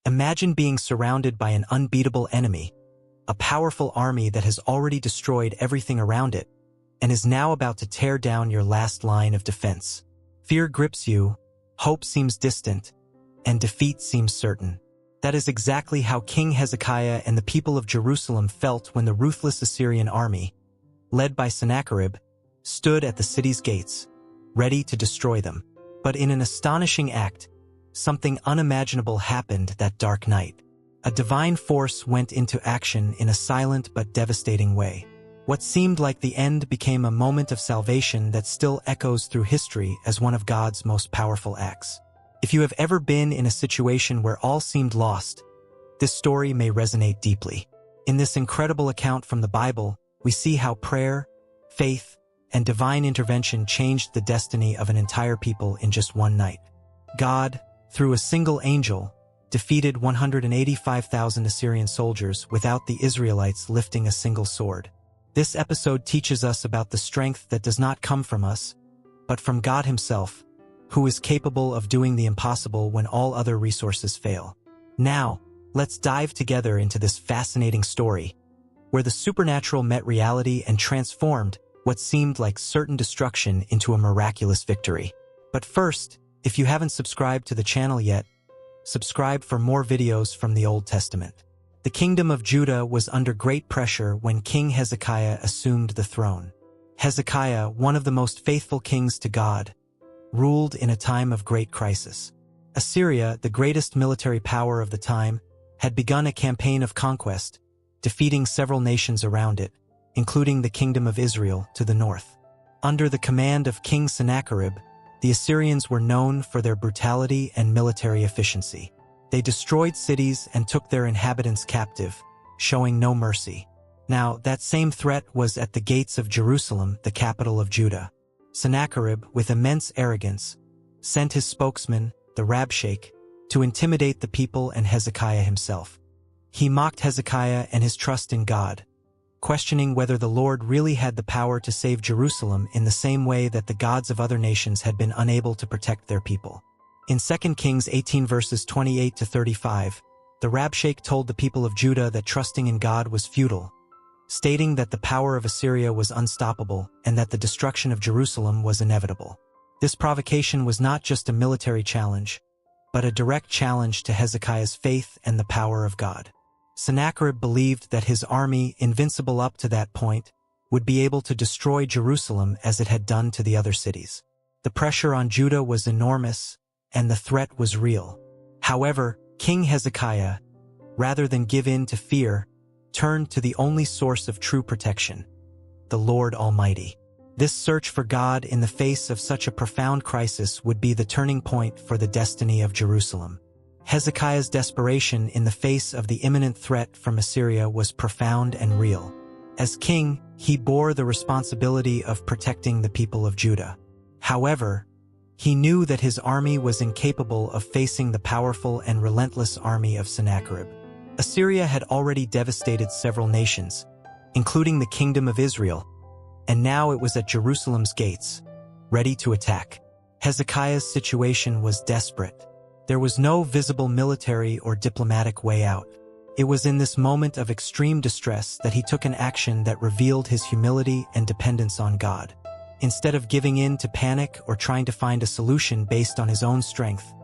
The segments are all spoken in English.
Imagine being surrounded by an unbeatable enemy, a powerful army that has already destroyed everything around it, and is now about to tear down your last line of defense. Fear grips you, hope seems distant, and defeat seems certain. That is exactly how King Hezekiah and the people of Jerusalem felt when the ruthless Assyrian army, led by Sennacherib, stood at the city's gates, ready to destroy them. But in an astonishing act, something unimaginable happened that dark night. A divine force went into action in a silent but devastating way. What seemed like the end became a moment of salvation that still echoes through history as one of God's most powerful acts. If you have ever been in a situation where all seemed lost, this story may resonate deeply. In this incredible account from the Bible, we see how prayer, faith, and divine intervention changed the destiny of an entire people in just one night. God, through a single angel, defeated 185,000 Assyrian soldiers without the Israelites lifting a single sword. This episode teaches us about the strength that does not come from us, but from God Himself, who is capable of doing the impossible when all other resources fail. Now, let's dive together into this fascinating story, where the supernatural met reality and transformed what seemed like certain destruction into a miraculous victory. But first, if you haven't subscribed to the channel yet, subscribe for more videos from the Old Testament. The kingdom of Judah was under great pressure when King Hezekiah assumed the throne. Hezekiah, one of the most faithful kings to God, ruled in a time of great crisis. Assyria, the greatest military power of the time, had begun a campaign of conquest, defeating several nations around it, including the kingdom of Israel to the north. Under the command of King Sennacherib, the Assyrians were known for their brutality and military efficiency. They destroyed cities and took their inhabitants captive, showing no mercy. Now, that same threat was at the gates of Jerusalem, the capital of Judah. Sennacherib, with immense arrogance, sent his spokesman, the Rabshakeh, to intimidate the people and Hezekiah himself. He mocked Hezekiah and his trust in God, questioning whether the Lord really had the power to save Jerusalem in the same way that the gods of other nations had been unable to protect their people. In 2 Kings 18 verses 28 to 35, the Rabshakeh told the people of Judah that trusting in God was futile, stating that the power of Assyria was unstoppable and that the destruction of Jerusalem was inevitable. This provocation was not just a military challenge, but a direct challenge to Hezekiah's faith and the power of God. Sennacherib believed that his army, invincible up to that point, would be able to destroy Jerusalem as it had done to the other cities. The pressure on Judah was enormous, and the threat was real. However, King Hezekiah, rather than give in to fear, turned to the only source of true protection, the Lord Almighty. This search for God in the face of such a profound crisis would be the turning point for the destiny of Jerusalem. Hezekiah's desperation in the face of the imminent threat from Assyria was profound and real. As king, he bore the responsibility of protecting the people of Judah. However, he knew that his army was incapable of facing the powerful and relentless army of Sennacherib. Assyria had already devastated several nations, including the kingdom of Israel, and now it was at Jerusalem's gates, ready to attack. Hezekiah's situation was desperate. There was no visible military or diplomatic way out. It was in this moment of extreme distress that he took an action that revealed his humility and dependence on God. Instead of giving in to panic or trying to find a solution based on his own strength,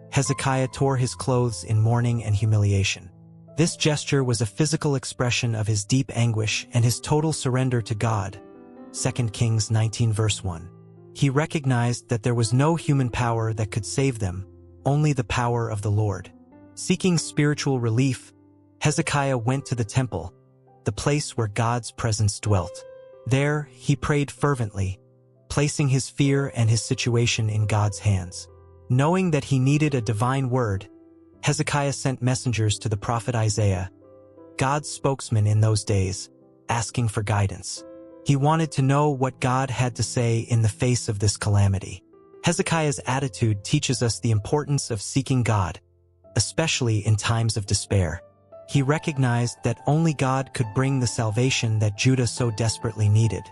Hezekiah tore his clothes in mourning and humiliation. This gesture was a physical expression of his deep anguish and his total surrender to God. 2 Kings 19 verse 1. He recognized that there was no human power that could save them, only the power of the Lord. Seeking spiritual relief, Hezekiah went to the temple, the place where God's presence dwelt. There, he prayed fervently, placing his fear and his situation in God's hands. Knowing that he needed a divine word, Hezekiah sent messengers to the prophet Isaiah, God's spokesman in those days, asking for guidance. He wanted to know what God had to say in the face of this calamity. Hezekiah's attitude teaches us the importance of seeking God, especially in times of despair. He recognized that only God could bring the salvation that Judah so desperately needed.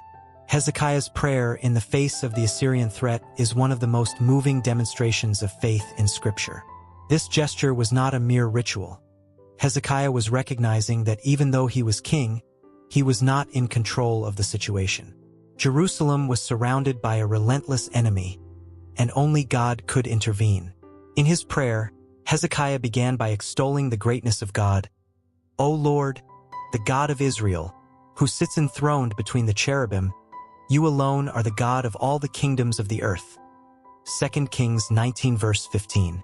Hezekiah's prayer in the face of the Assyrian threat is one of the most moving demonstrations of faith in Scripture. This gesture was not a mere ritual. Hezekiah was recognizing that even though he was king, he was not in control of the situation. Jerusalem was surrounded by a relentless enemy, and only God could intervene. In his prayer, Hezekiah began by extolling the greatness of God. "O Lord, the God of Israel, who sits enthroned between the cherubim, you alone are the God of all the kingdoms of the earth." 2 Kings 19 verse 15.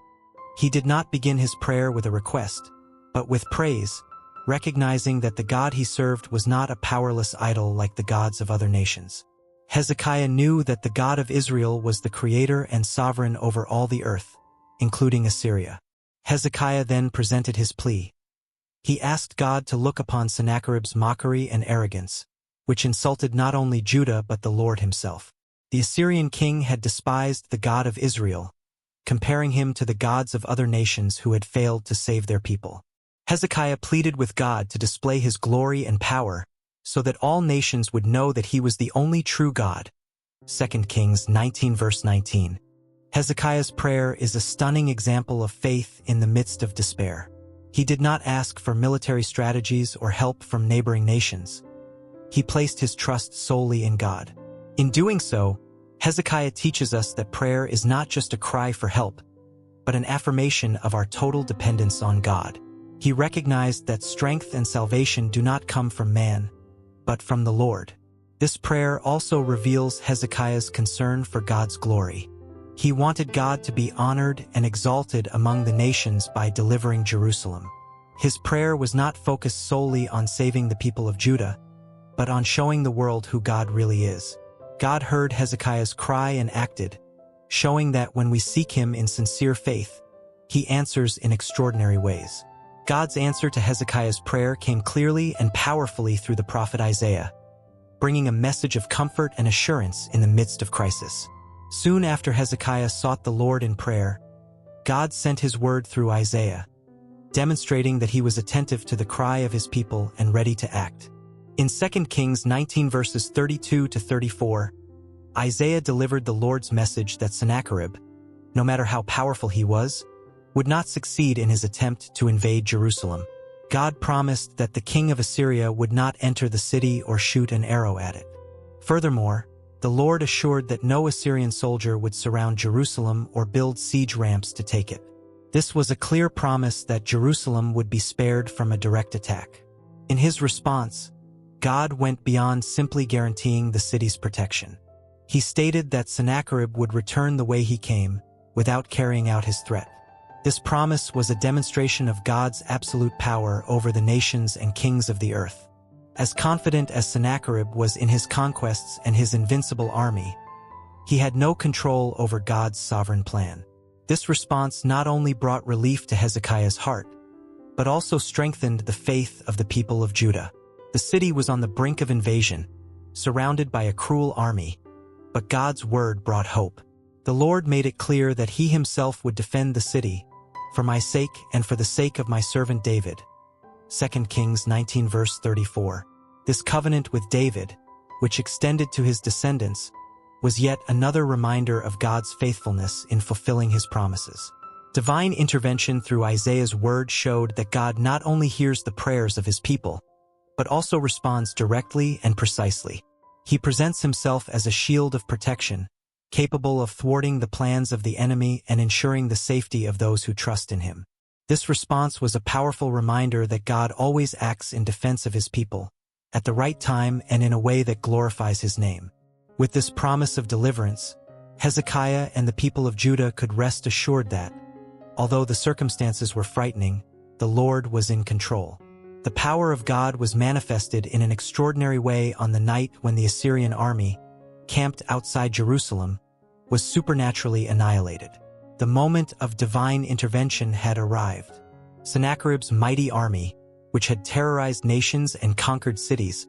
He did not begin his prayer with a request, but with praise, recognizing that the God he served was not a powerless idol like the gods of other nations. Hezekiah knew that the God of Israel was the creator and sovereign over all the earth, including Assyria. Hezekiah then presented his plea. He asked God to look upon Sennacherib's mockery and arrogance, which insulted not only Judah but the Lord himself. The Assyrian king had despised the God of Israel, comparing him to the gods of other nations who had failed to save their people. Hezekiah pleaded with God to display his glory and power so that all nations would know that he was the only true God. 2 Kings 19 verse 19. Hezekiah's prayer is a stunning example of faith in the midst of despair. He did not ask for military strategies or help from neighboring nations. He placed his trust solely in God. In doing so, Hezekiah teaches us that prayer is not just a cry for help, but an affirmation of our total dependence on God. He recognized that strength and salvation do not come from man, but from the Lord. This prayer also reveals Hezekiah's concern for God's glory. He wanted God to be honored and exalted among the nations by delivering Jerusalem. His prayer was not focused solely on saving the people of Judah, but on showing the world who God really is. God heard Hezekiah's cry and acted, showing that when we seek him in sincere faith, he answers in extraordinary ways. God's answer to Hezekiah's prayer came clearly and powerfully through the prophet Isaiah, bringing a message of comfort and assurance in the midst of crisis. Soon after Hezekiah sought the Lord in prayer, God sent his word through Isaiah, demonstrating that he was attentive to the cry of his people and ready to act. In 2 Kings 19 verses 32 to 34, Isaiah delivered the Lord's message that Sennacherib, no matter how powerful he was, would not succeed in his attempt to invade Jerusalem. God promised that the king of Assyria would not enter the city or shoot an arrow at it. Furthermore, the Lord assured that no Assyrian soldier would surround Jerusalem or build siege ramps to take it. This was a clear promise that Jerusalem would be spared from a direct attack. In his response, God went beyond simply guaranteeing the city's protection. He stated that Sennacherib would return the way he came, without carrying out his threat. This promise was a demonstration of God's absolute power over the nations and kings of the earth. As confident as Sennacherib was in his conquests and his invincible army, he had no control over God's sovereign plan. This response not only brought relief to Hezekiah's heart, but also strengthened the faith of the people of Judah. The city was on the brink of invasion, surrounded by a cruel army, but God's word brought hope. The Lord made it clear that he himself would defend the city, for my sake and for the sake of my servant David. 2 Kings 19 verse 34. This covenant with David, which extended to his descendants, was yet another reminder of God's faithfulness in fulfilling his promises. Divine intervention through Isaiah's word showed that God not only hears the prayers of his people, but also responds directly and precisely. He presents himself as a shield of protection, capable of thwarting the plans of the enemy and ensuring the safety of those who trust in him. This response was a powerful reminder that God always acts in defense of his people, at the right time and in a way that glorifies his name. With this promise of deliverance, Hezekiah and the people of Judah could rest assured that, although the circumstances were frightening, the Lord was in control. The power of God was manifested in an extraordinary way on the night when the Assyrian army, camped outside Jerusalem, was supernaturally annihilated. The moment of divine intervention had arrived. Sennacherib's mighty army, which had terrorized nations and conquered cities,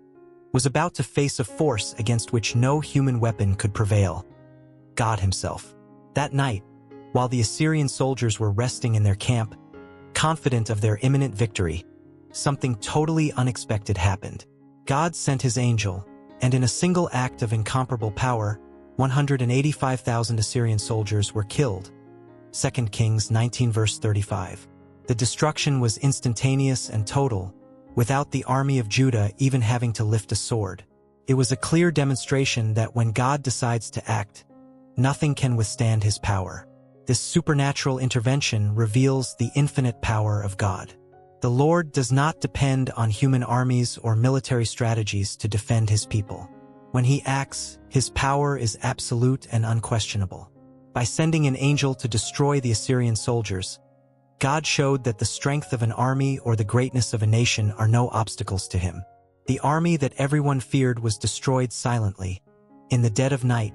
was about to face a force against which no human weapon could prevail: God himself. That night, while the Assyrian soldiers were resting in their camp, confident of their imminent victory, something totally unexpected happened. God sent his angel, and in a single act of incomparable power, 185,000 Assyrian soldiers were killed, 2 Kings 19 verse 35. The destruction was instantaneous and total, without the army of Judah even having to lift a sword. It was a clear demonstration that when God decides to act, nothing can withstand his power. This supernatural intervention reveals the infinite power of God. The Lord does not depend on human armies or military strategies to defend his people. When he acts, his power is absolute and unquestionable. By sending an angel to destroy the Assyrian soldiers, God showed that the strength of an army or the greatness of a nation are no obstacles to him. The army that everyone feared was destroyed silently, in the dead of night,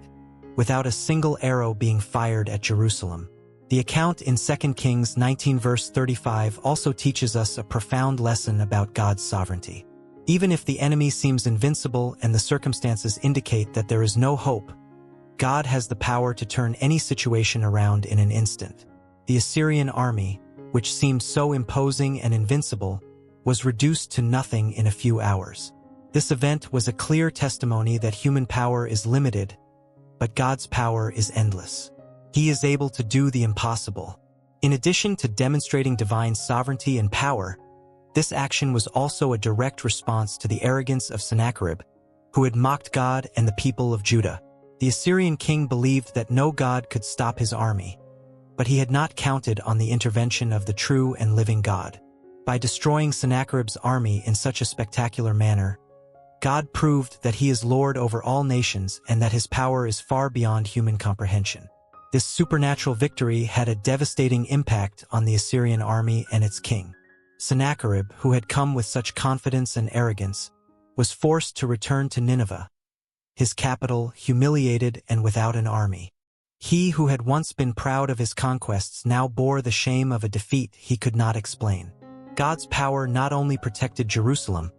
without a single arrow being fired at Jerusalem. The account in 2 Kings 19 verse 35 also teaches us a profound lesson about God's sovereignty. Even if the enemy seems invincible and the circumstances indicate that there is no hope, God has the power to turn any situation around in an instant. The Assyrian army, which seemed so imposing and invincible, was reduced to nothing in a few hours. This event was a clear testimony that human power is limited, but God's power is endless. He is able to do the impossible. In addition to demonstrating divine sovereignty and power, this action was also a direct response to the arrogance of Sennacherib, who had mocked God and the people of Judah. The Assyrian king believed that no God could stop his army, but he had not counted on the intervention of the true and living God. By destroying Sennacherib's army in such a spectacular manner, God proved that he is Lord over all nations and that his power is far beyond human comprehension. This supernatural victory had a devastating impact on the Assyrian army and its king. Sennacherib, who had come with such confidence and arrogance, was forced to return to Nineveh, his capital, humiliated and without an army. He who had once been proud of his conquests now bore the shame of a defeat he could not explain. God's power not only protected Jerusalem,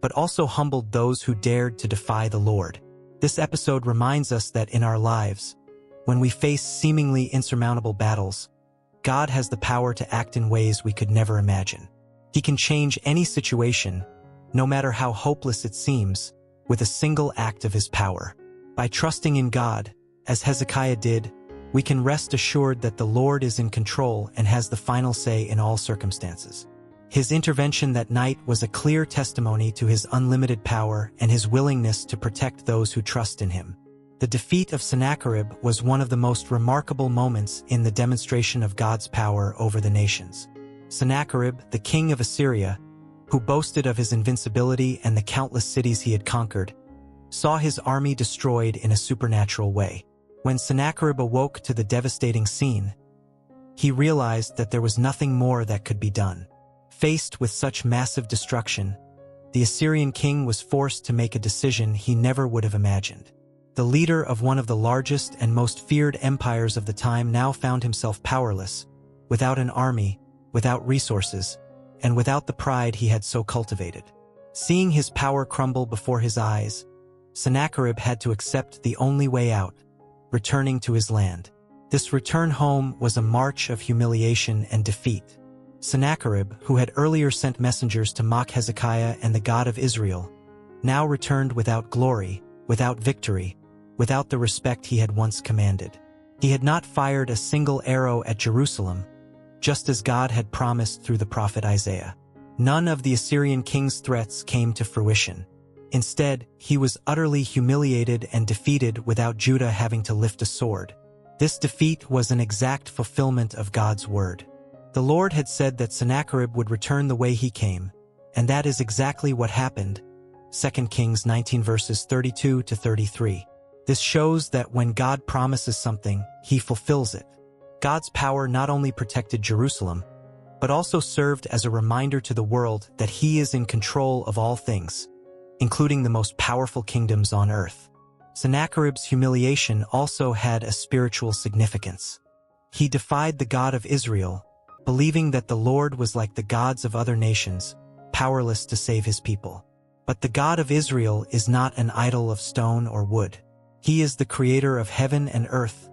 but also humbled those who dared to defy the Lord. This episode reminds us that in our lives, when we face seemingly insurmountable battles, God has the power to act in ways we could never imagine. He can change any situation, no matter how hopeless it seems, with a single act of his power. By trusting in God, as Hezekiah did, we can rest assured that the Lord is in control and has the final say in all circumstances. His intervention that night was a clear testimony to his unlimited power and his willingness to protect those who trust in him. The defeat of Sennacherib was one of the most remarkable moments in the demonstration of God's power over the nations. Sennacherib, the king of Assyria, who boasted of his invincibility and the countless cities he had conquered, saw his army destroyed in a supernatural way. When Sennacherib awoke to the devastating scene, he realized that there was nothing more that could be done. Faced with such massive destruction, the Assyrian king was forced to make a decision he never would have imagined. The leader of one of the largest and most feared empires of the time now found himself powerless, without an army, without resources, and without the pride he had so cultivated. Seeing his power crumble before his eyes, Sennacherib had to accept the only way out, returning to his land. This return home was a march of humiliation and defeat. Sennacherib, who had earlier sent messengers to mock Hezekiah and the God of Israel, now returned without glory, without victory, without the respect he had once commanded. He had not fired a single arrow at Jerusalem, just as God had promised through the prophet Isaiah. None of the Assyrian king's threats came to fruition. Instead, he was utterly humiliated and defeated without Judah having to lift a sword. This defeat was an exact fulfillment of God's word. The Lord had said that Sennacherib would return the way he came, and that is exactly what happened. 2 Kings 19 verses 32 to 33. This shows that when God promises something, he fulfills it. God's power not only protected Jerusalem, but also served as a reminder to the world that he is in control of all things, including the most powerful kingdoms on earth. Sennacherib's humiliation also had a spiritual significance. He defied the God of Israel, believing that the Lord was like the gods of other nations, powerless to save his people. But the God of Israel is not an idol of stone or wood. He is the creator of heaven and earth,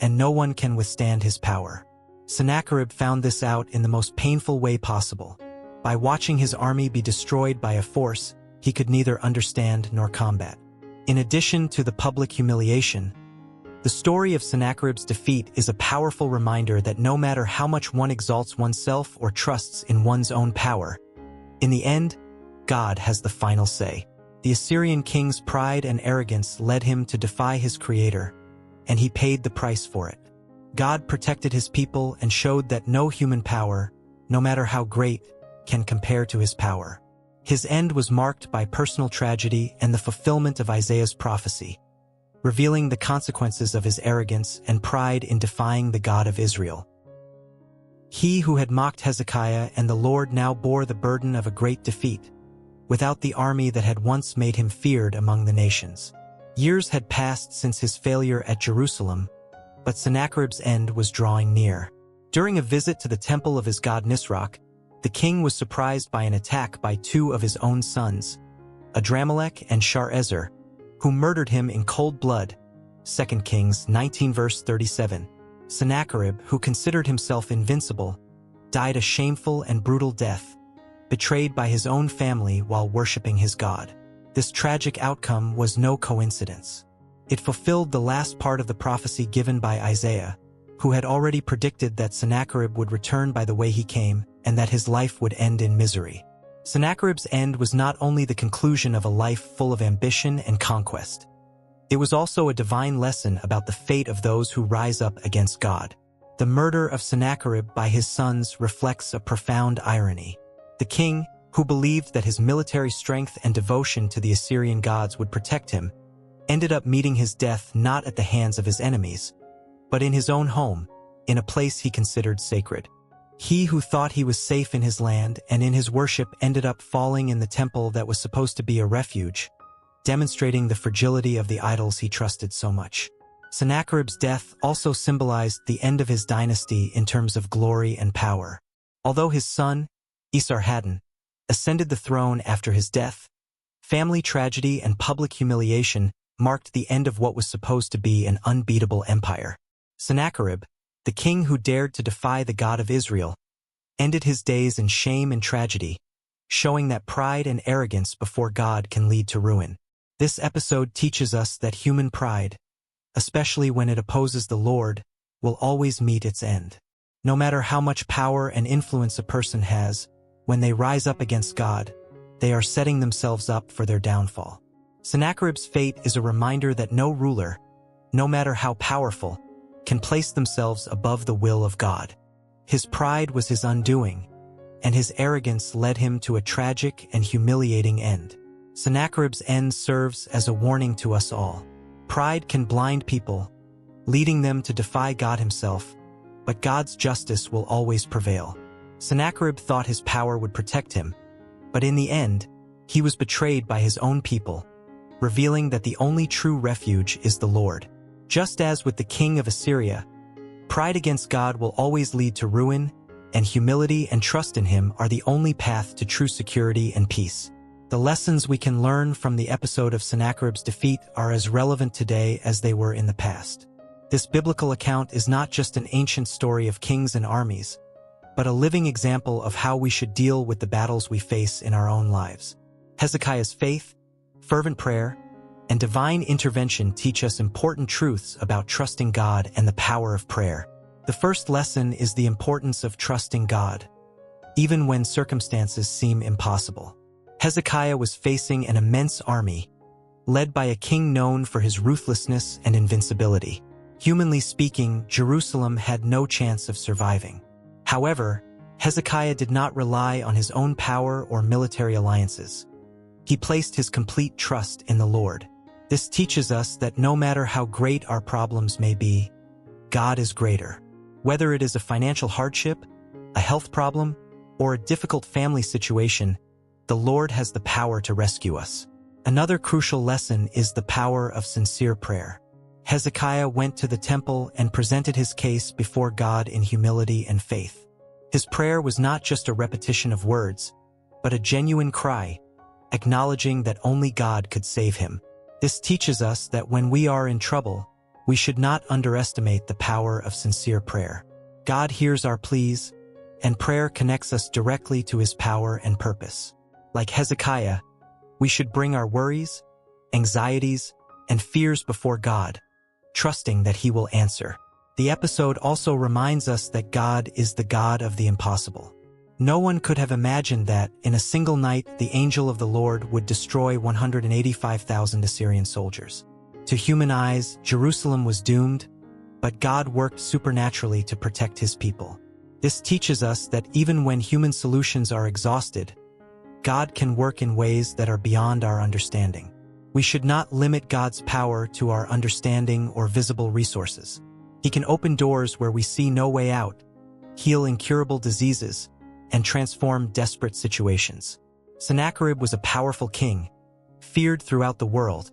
and no one can withstand his power. Sennacherib found this out in the most painful way possible. By watching his army be destroyed by a force he could neither understand nor combat. In addition to the public humiliation, The story of Sennacherib's defeat is a powerful reminder that no matter how much one exalts oneself or trusts in one's own power, in the end, God has the final say. The Assyrian king's pride and arrogance led him to defy his creator, and he paid the price for it. God protected his people and showed that no human power, no matter how great, can compare to his power. His end was marked by personal tragedy and the fulfillment of Isaiah's prophecy, revealing the consequences of his arrogance and pride in defying the God of Israel. He who had mocked Hezekiah and the Lord now bore the burden of a great defeat, without the army that had once made him feared among the nations. Years had passed since his failure at Jerusalem, but Sennacherib's end was drawing near. During a visit to the temple of his god Nisroch, the king was surprised by an attack by two of his own sons, Adramelech and Sharezer, who murdered him in cold blood. 2 Kings 19 verse 37. Sennacherib, who considered himself invincible, died a shameful and brutal death, betrayed by his own family while worshipping his god. This tragic outcome was no coincidence. It fulfilled the last part of the prophecy given by Isaiah, who had already predicted that Sennacherib would return by the way he came and that his life would end in misery. Sennacherib's end was not only the conclusion of a life full of ambition and conquest. It was also a divine lesson about the fate of those who rise up against God. The murder of Sennacherib by his sons reflects a profound irony. The king, who believed that his military strength and devotion to the Assyrian gods would protect him, ended up meeting his death not at the hands of his enemies, but in his own home, in a place he considered sacred. He who thought he was safe in his land and in his worship ended up falling in the temple that was supposed to be a refuge, demonstrating the fragility of the idols he trusted so much. Sennacherib's death also symbolized the end of his dynasty in terms of glory and power. Although his son, Esarhaddon, ascended the throne after his death, family tragedy and public humiliation marked the end of what was supposed to be an unbeatable empire. Sennacherib, the king who dared to defy the God of Israel, ended his days in shame and tragedy, showing that pride and arrogance before God can lead to ruin. This episode teaches us that human pride, especially when it opposes the Lord, will always meet its end. No matter how much power and influence a person has, when they rise up against God, they are setting themselves up for their downfall. Sennacherib's fate is a reminder that no ruler, no matter how powerful, can place themselves above the will of God. His pride was his undoing, and his arrogance led him to a tragic and humiliating end. Sennacherib's end serves as a warning to us all. Pride can blind people, leading them to defy God himself, but God's justice will always prevail. Sennacherib thought his power would protect him, but in the end, he was betrayed by his own people, revealing that the only true refuge is the Lord. Just as with the king of Assyria, pride against God will always lead to ruin, and humility and trust in him are the only path to true security and peace. The lessons we can learn from the episode of Sennacherib's defeat are as relevant today as they were in the past. This biblical account is not just an ancient story of kings and armies, but a living example of how we should deal with the battles we face in our own lives. Hezekiah's faith, fervent prayer, and divine intervention teach us important truths about trusting God and the power of prayer. The first lesson is the importance of trusting God, even when circumstances seem impossible. Hezekiah was facing an immense army, led by a king known for his ruthlessness and invincibility. Humanly speaking, Jerusalem had no chance of surviving. However, Hezekiah did not rely on his own power or military alliances. He placed his complete trust in the Lord. This teaches us that no matter how great our problems may be, God is greater. Whether it is a financial hardship, a health problem, or a difficult family situation, the Lord has the power to rescue us. Another crucial lesson is the power of sincere prayer. Hezekiah went to the temple and presented his case before God in humility and faith. His prayer was not just a repetition of words, but a genuine cry, acknowledging that only God could save him. This teaches us that when we are in trouble, we should not underestimate the power of sincere prayer. God hears our pleas, and prayer connects us directly to his power and purpose. Like Hezekiah, we should bring our worries, anxieties, and fears before God, trusting that he will answer. The episode also reminds us that God is the God of the impossible. No one could have imagined that, in a single night, the angel of the Lord would destroy 185,000 Assyrian soldiers. To human eyes, Jerusalem was doomed, but God worked supernaturally to protect his people. This teaches us that even when human solutions are exhausted, God can work in ways that are beyond our understanding. We should not limit God's power to our understanding or visible resources. He can open doors where we see no way out, heal incurable diseases, and transform desperate situations. Sennacherib was a powerful king, feared throughout the world,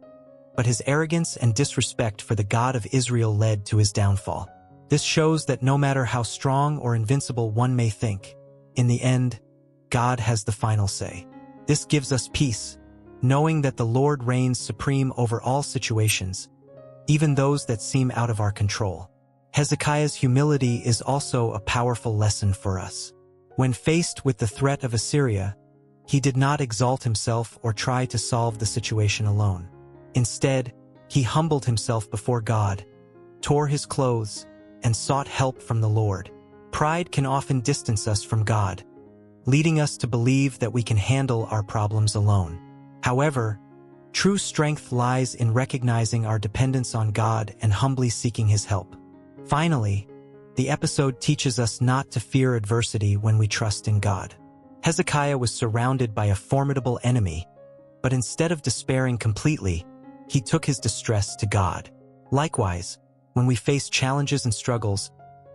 but his arrogance and disrespect for the God of Israel led to his downfall. This shows that no matter how strong or invincible one may think, in the end, God has the final say. This gives us peace, knowing that the Lord reigns supreme over all situations, even those that seem out of our control. Hezekiah's humility is also a powerful lesson for us. When faced with the threat of Assyria, he did not exalt himself or try to solve the situation alone. Instead, he humbled himself before God, tore his clothes, and sought help from the Lord. Pride can often distance us from God, leading us to believe that we can handle our problems alone. However, true strength lies in recognizing our dependence on God and humbly seeking his help. Finally, the episode teaches us not to fear adversity when we trust in God. Hezekiah was surrounded by a formidable enemy, but instead of despairing completely, he took his distress to God. Likewise, when we face challenges and struggles,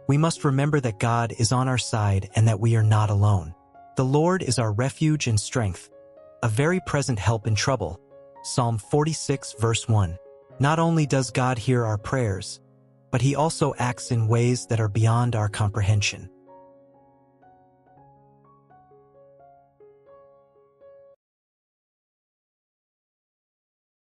we must remember that God is on our side and that we are not alone. The Lord is our refuge and strength, a very present help in trouble. Psalm 46 verse 1. Not only does God hear our prayers, but he also acts in ways that are beyond our comprehension.